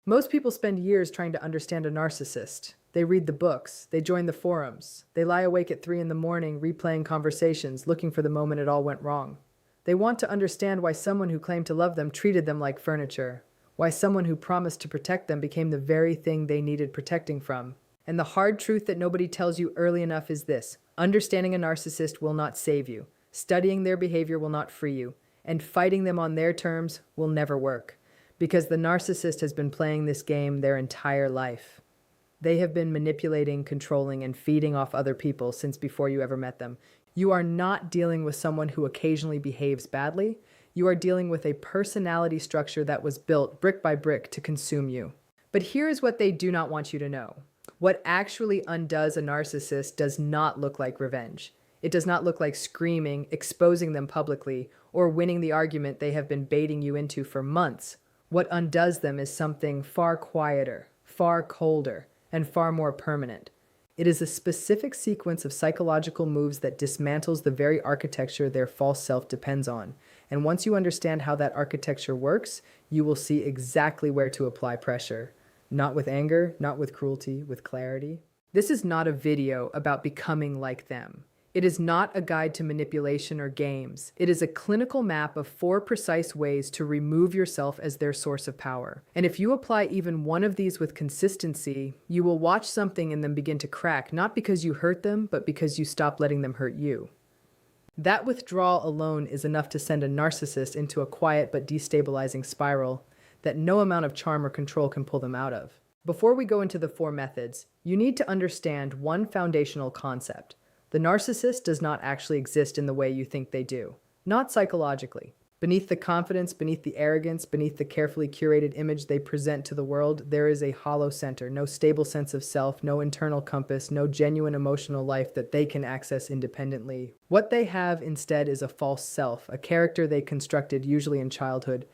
Most people spend years trying to understand a narcissist. They read the books, they join the forums, they lie awake at 3 in the morning replaying conversations, looking for the moment it all went wrong. They want to understand why someone who claimed to love them treated them like furniture, why someone who promised to protect them became the very thing they needed protecting from. And the hard truth that nobody tells you early enough is this: understanding a narcissist will not save you, studying their behavior will not free you, and fighting them on their terms will never work. Because the narcissist has been playing this game their entire life. They have been manipulating, controlling, and feeding off other people since before you ever met them. You are not dealing with someone who occasionally behaves badly. You are dealing with a personality structure that was built brick by brick to consume you. But here is what they do not want you to know. What actually undoes a narcissist does not look like revenge. It does not look like screaming, exposing them publicly, or winning the argument they have been baiting you into for months. What undoes them is something far quieter, far colder, and far more permanent. It is a specific sequence of psychological moves that dismantles the very architecture their false self depends on. And once you understand how that architecture works, you will see exactly where to apply pressure. Not with anger, not with cruelty, with clarity. This is not a video about becoming like them. It is not a guide to manipulation or games. It is a clinical map of 4 precise ways to remove yourself as their source of power. And if you apply even one of these with consistency, you will watch something in them begin to crack, not because you hurt them, but because you stop letting them hurt you. That withdrawal alone is enough to send a narcissist into a quiet but destabilizing spiral that no amount of charm or control can pull them out of. Before we go into the 4 methods, you need to understand one foundational concept. The narcissist does not actually exist in the way you think they do. Not psychologically. Beneath the confidence, beneath the arrogance, beneath the carefully curated image they present to the world, there is a hollow center, no stable sense of self, no internal compass, no genuine emotional life that they can access independently. What they have instead is a false self, a character they constructed usually in childhood,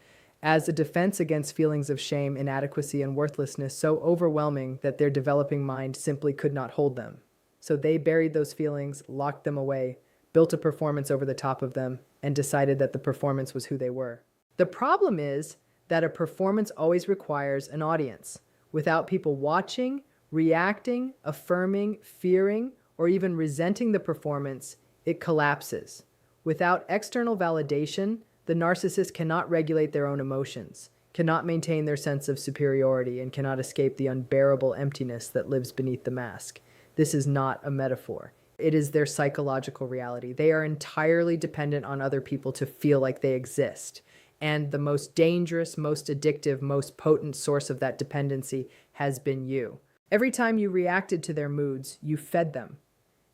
as a defense against feelings of shame, inadequacy, and worthlessness so overwhelming that their developing mind simply could not hold them. So they buried those feelings, locked them away, built a performance over the top of them, and decided that the performance was who they were. The problem is that a performance always requires an audience. Without people watching, reacting, affirming, fearing, or even resenting the performance, it collapses. Without external validation, the narcissist cannot regulate their own emotions, cannot maintain their sense of superiority, and cannot escape the unbearable emptiness that lives beneath the mask. This is not a metaphor. It is their psychological reality. They are entirely dependent on other people to feel like they exist. And the most dangerous, most addictive, most potent source of that dependency has been you. Every time you reacted to their moods, you fed them.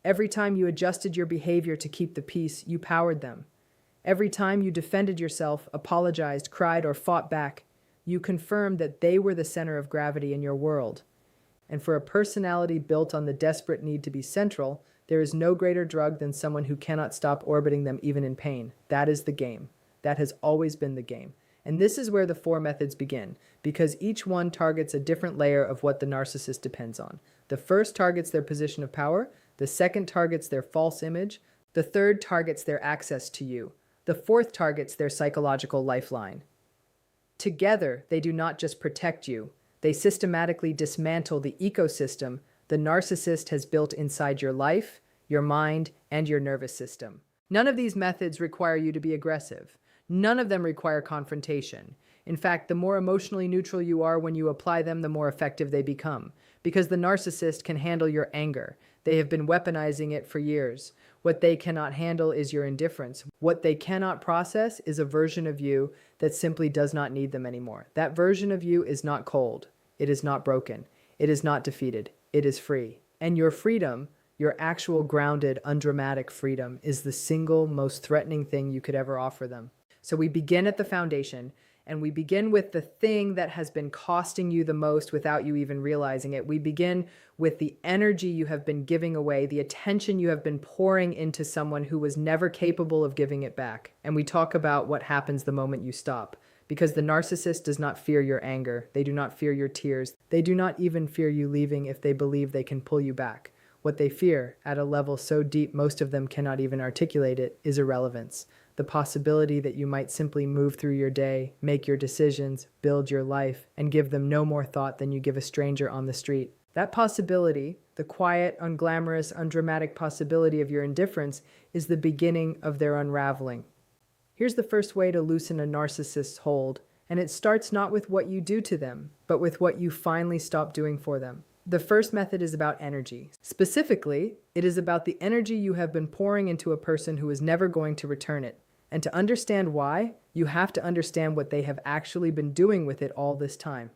Every time you adjusted your behavior to keep the peace, you powered them. Every time you defended yourself, apologized, cried, or fought back, you confirmed that they were the center of gravity in your world. And for a personality built on the desperate need to be central, there is no greater drug than someone who cannot stop orbiting them even in pain. That is the game. That has always been the game. And this is where the 4 methods begin, because each one targets a different layer of what the narcissist depends on. The first targets their position of power, the second targets their false image, the third targets their access to you, the fourth targets their psychological lifeline. Together, they do not just protect you, they systematically dismantle the ecosystem the narcissist has built inside your life, your mind, and your nervous system. None of these methods require you to be aggressive. None of them require confrontation. In fact, the more emotionally neutral you are when you apply them, the more effective they become. Because the narcissist can handle your anger. They have been weaponizing it for years. What they cannot handle is your indifference. What they cannot process is a version of you that simply does not need them anymore. That version of you is not cold. It is not broken. It is not defeated. It is free. And your freedom, your actual grounded, undramatic freedom, is the single most threatening thing you could ever offer them. So we begin at the foundation, and we begin with the thing that has been costing you the most without you even realizing it. We begin with the energy you have been giving away, the attention you have been pouring into someone who was never capable of giving it back. And we talk about what happens the moment you stop. Because the narcissist does not fear your anger. They do not fear your tears. They do not even fear you leaving if they believe they can pull you back. What they fear, at a level so deep most of them cannot even articulate it, is irrelevance. The the possibility that you might simply move through your day, make your decisions, build your life, and give them no more thought than you give a stranger on the street. That possibility, the quiet, unglamorous, undramatic possibility of your indifference, is the beginning of their unraveling. Here's the first way to loosen a narcissist's hold, and it starts not with what you do to them, but with what you finally stop doing for them. The first method is about energy. Specifically, it is about the energy you have been pouring into a person who is never going to return it. And to understand why, you have to understand what they have actually been doing with it all this time.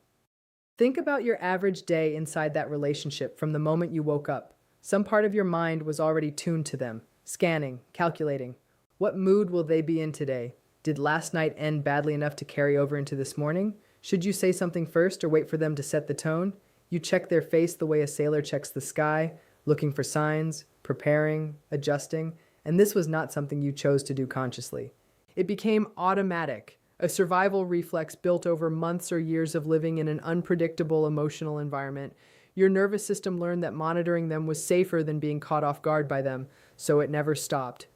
Think about your average day inside that relationship from the moment you woke up. Some part of your mind was already tuned to them, scanning, calculating. What mood will they be in today? Did last night end badly enough to carry over into this morning? Should you say something first or wait for them to set the tone? You check their face the way a sailor checks the sky, looking for signs, preparing, adjusting, and this was not something you chose to do consciously. It became automatic, a survival reflex built over months or years of living in an unpredictable emotional environment. Your nervous system learned that monitoring them was safer than being caught off guard by them, so it never stopped.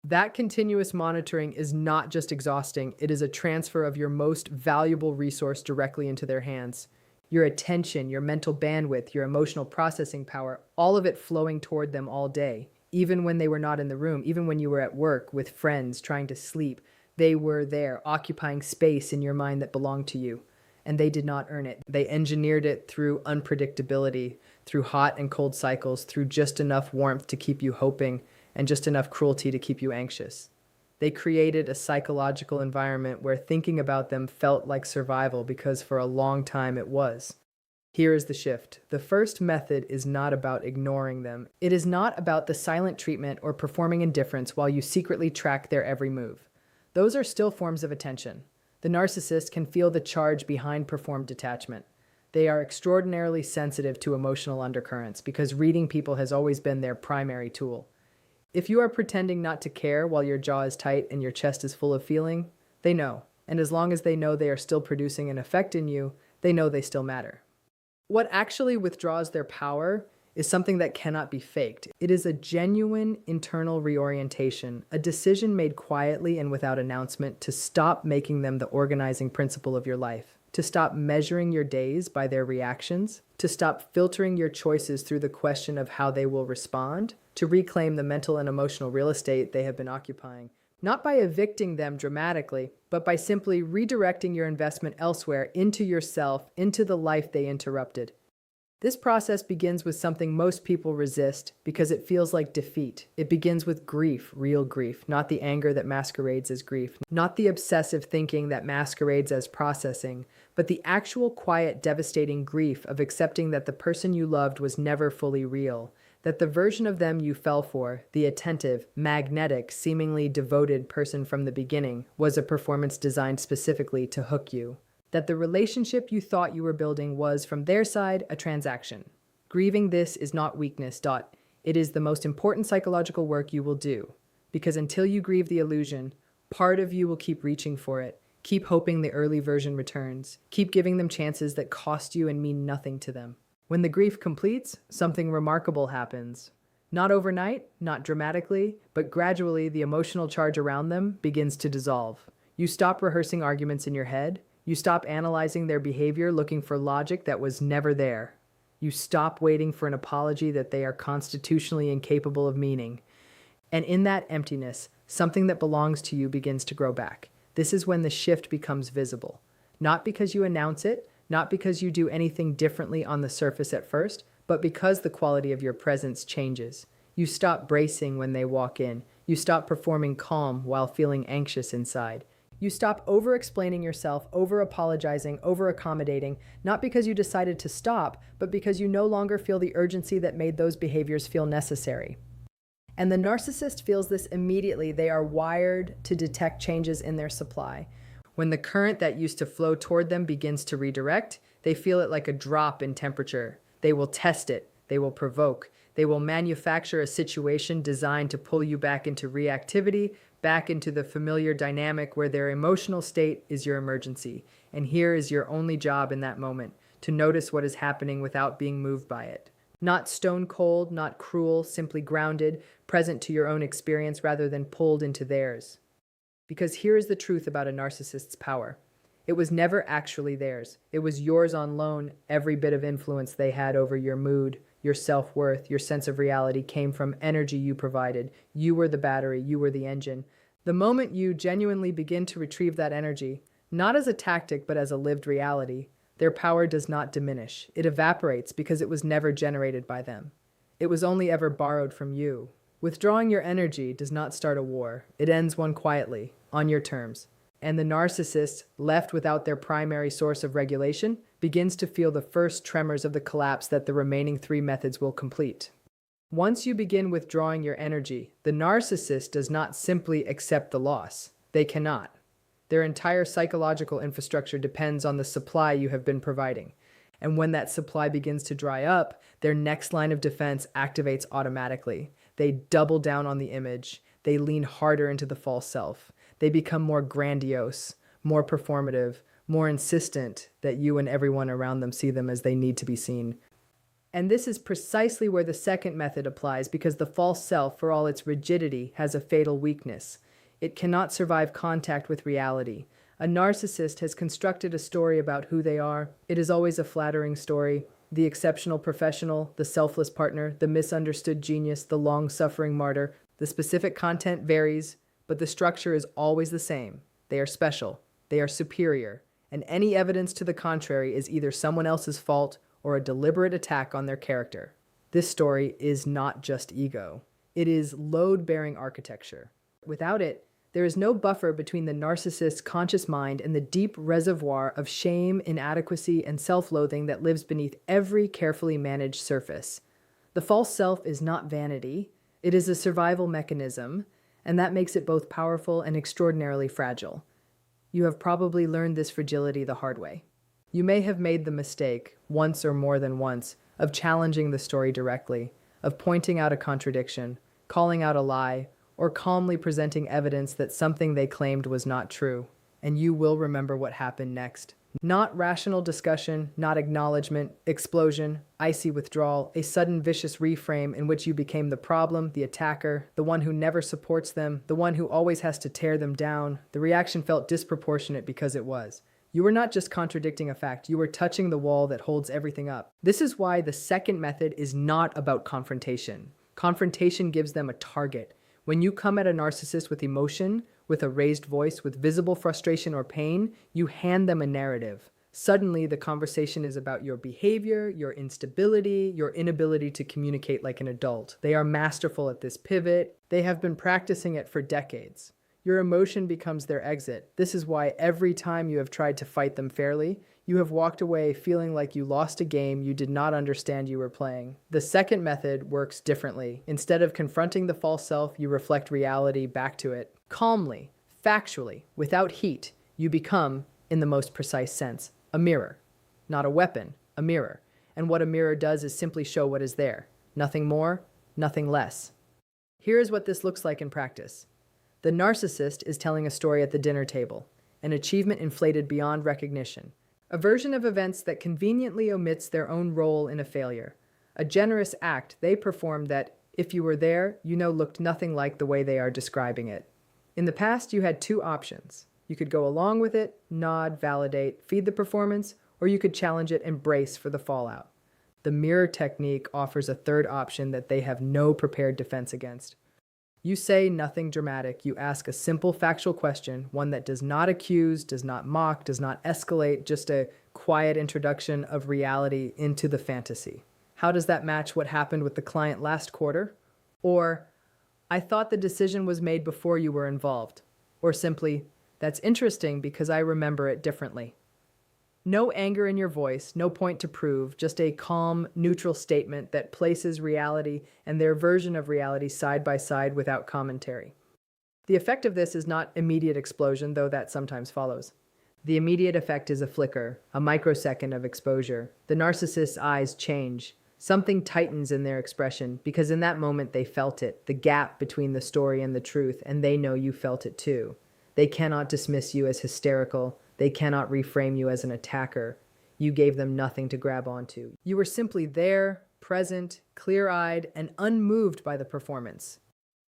That continuous monitoring is not just exhausting, it is a transfer of your most valuable resource directly into their hands. Your attention, your mental bandwidth, your emotional processing power, all of it flowing toward them all day. Even when they were not in the room, even when you were at work with friends trying to sleep, they were there, occupying space in your mind that belonged to you. And they did not earn it. They engineered it through unpredictability, through hot and cold cycles, through just enough warmth to keep you hoping, and just enough cruelty to keep you anxious. They created a psychological environment where thinking about them felt like survival because for a long time it was. Here is the shift. The first method is not about ignoring them. It is not about the silent treatment or performing indifference while you secretly track their every move. Those are still forms of attention. The narcissist can feel the charge behind performed detachment. They are extraordinarily sensitive to emotional undercurrents because reading people has always been their primary tool. If you are pretending not to care while your jaw is tight and your chest is full of feeling, they know. And as long as they know they are still producing an effect in you, they know they still matter. What actually withdraws their power is something that cannot be faked. It is a genuine internal reorientation, a decision made quietly and without announcement to stop making them the organizing principle of your life, to stop measuring your days by their reactions, to stop filtering your choices through the question of how they will respond, to reclaim the mental and emotional real estate they have been occupying, not by evicting them dramatically, but by simply redirecting your investment elsewhere into yourself, into the life they interrupted. This process begins with something most people resist because it feels like defeat. It begins with grief, real grief, not the anger that masquerades as grief, not the obsessive thinking that masquerades as processing, but the actual quiet, devastating grief of accepting that the person you loved was never fully real, that the version of them you fell for, the attentive, magnetic, seemingly devoted person from the beginning, was a performance designed specifically to hook you. That the relationship you thought you were building was, from their side, a transaction. Grieving this is not weakness. It is the most important psychological work you will do. Because until you grieve the illusion, part of you will keep reaching for it, keep hoping the early version returns, keep giving them chances that cost you and mean nothing to them. When the grief completes, something remarkable happens. Not overnight, not dramatically, but gradually the emotional charge around them begins to dissolve. You stop rehearsing arguments in your head. You stop analyzing their behavior looking for logic that was never there. You stop waiting for an apology that they are constitutionally incapable of meaning. And in that emptiness, something that belongs to you begins to grow back. This is when the shift becomes visible. Not because you announce it, not because you do anything differently on the surface at first, but because the quality of your presence changes. You stop bracing when they walk in. You stop performing calm while feeling anxious inside. You stop over-explaining yourself, over-apologizing, over-accommodating, not because you decided to stop, but because you no longer feel the urgency that made those behaviors feel necessary. And the narcissist feels this immediately. They are wired to detect changes in their supply. When the current that used to flow toward them begins to redirect, they feel it like a drop in temperature. They will test it. They will provoke. They will manufacture a situation designed to pull you back into reactivity, back into the familiar dynamic where their emotional state is your emergency. And here is your only job in that moment, to notice what is happening without being moved by it. Not stone cold, not cruel, simply grounded, present to your own experience rather than pulled into theirs. Because here is the truth about a narcissist's power. It was never actually theirs. It was yours on loan. Every bit of influence they had over your mood, your self-worth, your sense of reality came from energy you provided. You were the battery, you were the engine. The moment you genuinely begin to retrieve that energy, not as a tactic but as a lived reality, their power does not diminish. It evaporates because it was never generated by them. It was only ever borrowed from you. Withdrawing your energy does not start a war. It ends one quietly, on your terms. And the narcissist, left without their primary source of regulation, begins to feel the first tremors of the collapse that the remaining three methods will complete. Once you begin withdrawing your energy, the narcissist does not simply accept the loss. They cannot. Their entire psychological infrastructure depends on the supply you have been providing. And when that supply begins to dry up, their next line of defense activates automatically. They double down on the image. They lean harder into the false self. They become more grandiose, more performative, more insistent that you and everyone around them see them as they need to be seen. And this is precisely where the second method applies, because the false self, for all its rigidity, has a fatal weakness. It cannot survive contact with reality. A narcissist has constructed a story about who they are. It is always a flattering story. The exceptional professional, the selfless partner, the misunderstood genius, the long-suffering martyr. The specific content varies, but the structure is always the same. They are special. They are superior. And any evidence to the contrary is either someone else's fault or a deliberate attack on their character. This story is not just ego. It is load-bearing architecture. Without it, there is no buffer between the narcissist's conscious mind and the deep reservoir of shame, inadequacy, and self-loathing that lives beneath every carefully managed surface. The false self is not vanity. It is a survival mechanism, and that makes it both powerful and extraordinarily fragile. You have probably learned this fragility the hard way. You may have made the mistake, once or more than once, of challenging the story directly, of pointing out a contradiction, calling out a lie, or calmly presenting evidence that something they claimed was not true. And you will remember what happened next. Not rational discussion, not acknowledgement, explosion, icy withdrawal, a sudden vicious reframe in which you became the problem, the attacker, the one who never supports them, the one who always has to tear them down. The reaction felt disproportionate because it was. You were not just contradicting a fact, you were touching the wall that holds everything up. This is why the second method is not about confrontation. Confrontation gives them a target. When you come at a narcissist with emotion, with a raised voice, with visible frustration or pain, you hand them a narrative. Suddenly, the conversation is about your behavior, your instability, your inability to communicate like an adult. They are masterful at this pivot. They have been practicing it for decades. Your emotion becomes their exit. This is why every time you have tried to fight them fairly, you have walked away feeling like you lost a game you did not understand you were playing. The second method works differently. Instead of confronting the false self, you reflect reality back to it. Calmly, factually, without heat, you become, in the most precise sense, a mirror. Not a weapon, a mirror. And what a mirror does is simply show what is there. Nothing more, nothing less. Here is what this looks like in practice. The narcissist is telling a story at the dinner table, an achievement inflated beyond recognition. A version of events that conveniently omits their own role in a failure. A generous act they performed that, if you were there, you know looked nothing like the way they are describing it. In the past, you had two options. You could go along with it, nod, validate, feed the performance, or you could challenge it and brace for the fallout. The mirror technique offers a third option that they have no prepared defense against. You say nothing dramatic. You ask a simple factual question, one that does not accuse, does not mock, does not escalate, just a quiet introduction of reality into the fantasy. How does that match what happened with the client last quarter? Or, I thought the decision was made before you were involved. Or simply, that's interesting because I remember it differently. No anger in your voice, no point to prove, just a calm, neutral statement that places reality and their version of reality side by side without commentary. The effect of this is not immediate explosion, though that sometimes follows. The immediate effect is a flicker, a microsecond of exposure. The narcissist's eyes change. Something tightens in their expression because in that moment they felt it, the gap between the story and the truth, and they know you felt it too. They cannot dismiss you as hysterical. They cannot reframe you as an attacker. You gave them nothing to grab onto. You were simply there, present, clear-eyed, and unmoved by the performance.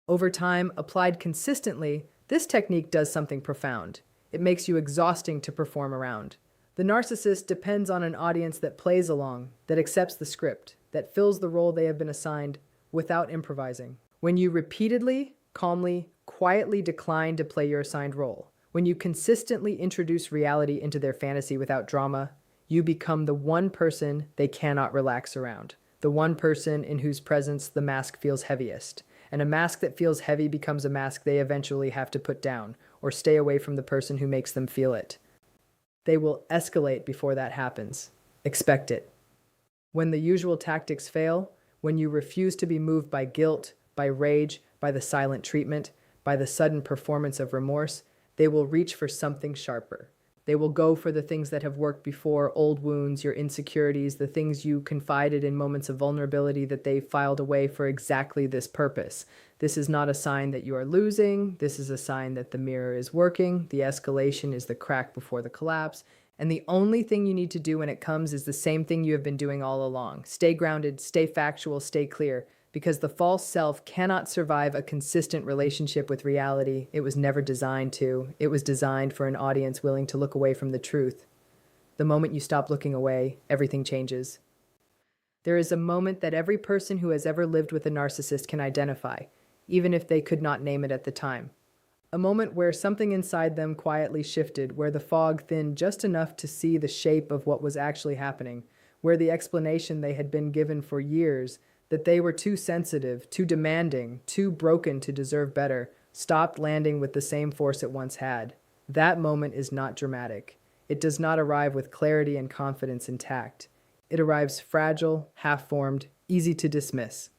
Over time, applied consistently, this technique does something profound. It makes you exhausting to perform around. The narcissist depends on an audience that plays along, that accepts the script, that fills the role they have been assigned without improvising. When you repeatedly, calmly, quietly decline to play your assigned role, when you consistently introduce reality into their fantasy without drama, you become the one person they cannot relax around, the one person in whose presence the mask feels heaviest. And a mask that feels heavy becomes a mask they eventually have to put down or stay away from the person who makes them feel it. They will escalate before that happens. Expect it. When the usual tactics fail, when you refuse to be moved by guilt, by rage, by the silent treatment, by the sudden performance of remorse, they will reach for something sharper. They will go for the things that have worked before, old wounds, your insecurities, the things you confided in moments of vulnerability that they filed away for exactly this purpose. This is not a sign that you are losing. This is a sign that the mirror is working. The escalation is the crack before the collapse. And the only thing you need to do when it comes is the same thing you have been doing all along. Stay grounded, stay factual, stay clear. Because the false self cannot survive a consistent relationship with reality. It was never designed to. It was designed for an audience willing to look away from the truth. The moment you stop looking away, everything changes. There is a moment that every person who has ever lived with a narcissist can identify, even if they could not name it at the time. A moment where something inside them quietly shifted, where the fog thinned just enough to see the shape of what was actually happening, where the explanation they had been given for years, that they were too sensitive, too demanding, too broken to deserve better, stopped landing with the same force it once had. That moment is not dramatic. It does not arrive with clarity and confidence intact. It arrives fragile, half-formed, easy to dismiss.